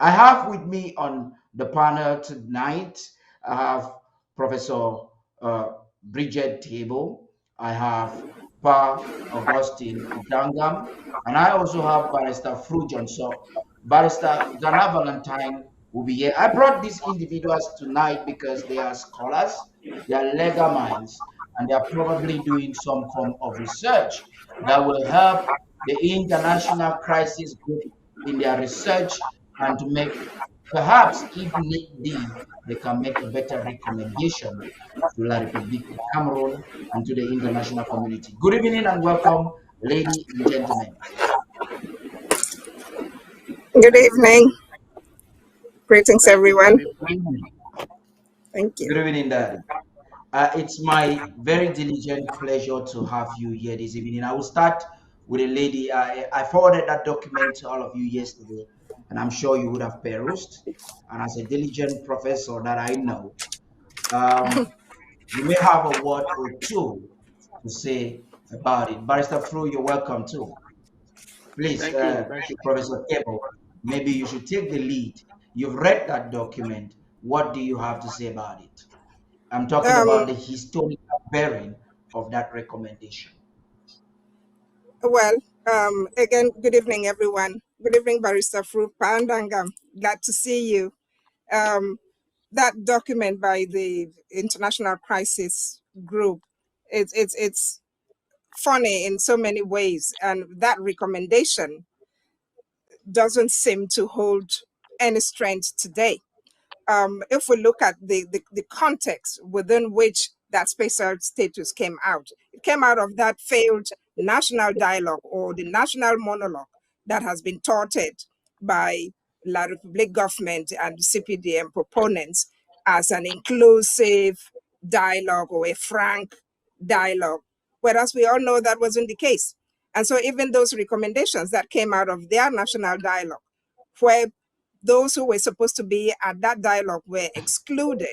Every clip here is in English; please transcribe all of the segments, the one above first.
I have with me on the panel tonight, I have Professor Bridget Teboh, I have Pa Augustine Dangam, and I also have Barrister Fru Johnson. Barrister Ghana Valentine will be here. I brought these individuals tonight because they are scholars, they are legal minds, and they are probably doing some form of research that will help the international crisis group in their research and to make, perhaps if need be, they can make a better recommendation to La République of Cameroon and to the international community. Good evening and welcome, ladies and gentlemen. Good evening. Greetings, everyone. Good evening. Thank you. Good evening, Daddy. It's my very diligent pleasure to have you here this evening. I will start with a lady. I forwarded that document to all of you yesterday, and I'm sure you would have perused. And as a diligent professor that I know, um, you may have a word or two to say about it. Barrister Fru, you're welcome too. Please, Thank you. Thank you. Professor Teboh, maybe you should take the lead. You've read that document. What do you have to say about it? I'm talking about the Um, historical bearing of that recommendation. well, again, good evening, everyone. Good evening, Barrister Fru Pandangam. Glad to see you. Um, that document by the International Crisis Group, it's funny in so many ways, and that recommendation doesn't seem to hold any strength today. If we look at the context within which that special status came out, it came out of that failed national dialogue or the national monologue that has been touted by La République government and CPDM proponents as an inclusive dialogue or a frank dialogue, whereas we all know that wasn't the case. And so even those recommendations that came out of their national dialogue, where those who were supposed to be at that dialogue were excluded.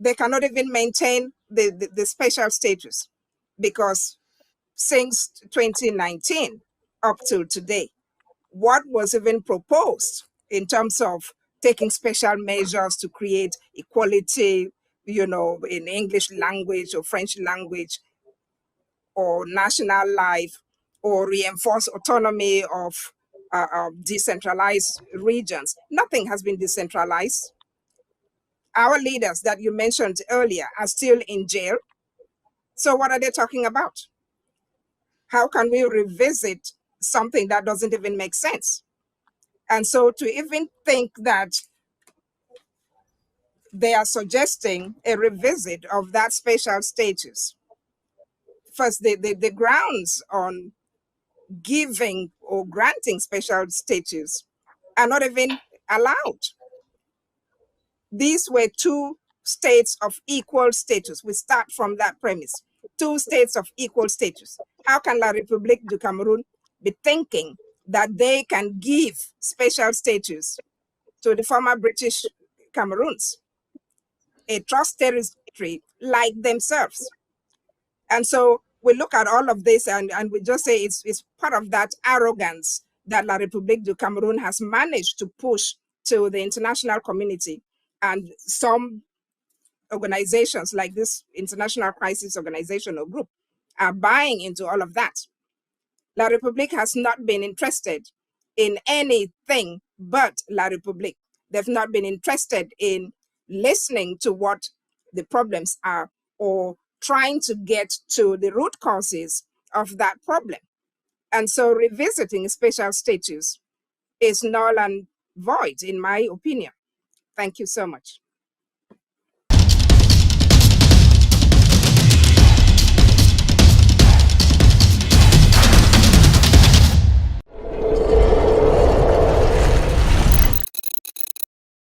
They cannot even maintain the special status because since 2019 up till today, what was even proposed in terms of taking special measures to create equality, in English language or French language or national life or reinforce autonomy of decentralized regions. Nothing has been decentralized. Our leaders that you mentioned earlier are still in jail. So what are they talking about? How can we revisit something that doesn't even make sense? And so to even think that they are suggesting a revisit of that special status, first, the grounds on giving or granting special status are not even allowed. These were two states of equal status. We start from that premise. Two states of equal status. How can La République du Cameroun be thinking that they can give special status to the former British Cameroons, a trust territory like themselves? And so we look at all of this and we just say it's part of that arrogance that La République du Cameroun has managed to push to the international community. And some organizations like this International Crisis Organization or group are buying into all of that. La République has not been interested in anything but La République. They've not been interested in listening to what the problems are or trying to get to the root causes of that problem. And so revisiting special status is null and void, in my opinion. Thank you so much.